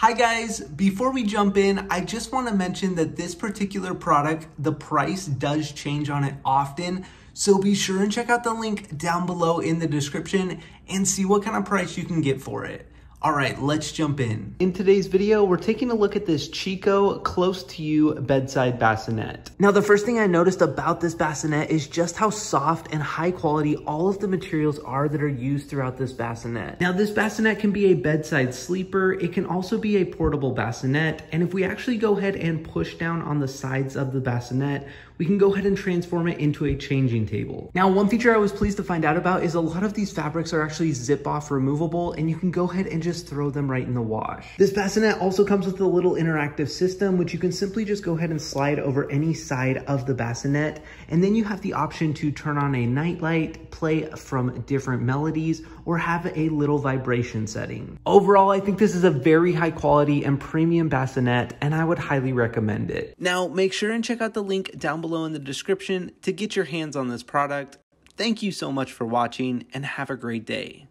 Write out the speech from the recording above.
Hi guys, before we jump in, I just want to mention that this particular product, the price does change on it often. So be sure and check out the link down below in the description and see what kind of price you can get for it. All right, let's jump in. In today's video, we're taking a look at this Chicco Close to You Bedside Bassinet. Now, the first thing I noticed about this bassinet is just how soft and high quality all of the materials are that are used throughout this bassinet. Now, this bassinet can be a bedside sleeper. It can also be a portable bassinet. And if we actually go ahead and push down on the sides of the bassinet, we can go ahead and transform it into a changing table. Now, one feature I was pleased to find out about is a lot of these fabrics are actually zip-off removable, and you can go ahead and just throw them right in the wash. This bassinet also comes with a little interactive system, which you can simply just go ahead and slide over any side of the bassinet, and then you have the option to turn on a nightlight, play from different melodies, or have a little vibration setting. Overall, I think this is a very high quality and premium bassinet, and I would highly recommend it. Now, make sure and check out the link down below in the description to get your hands on this product. Thank you so much for watching and have a great day.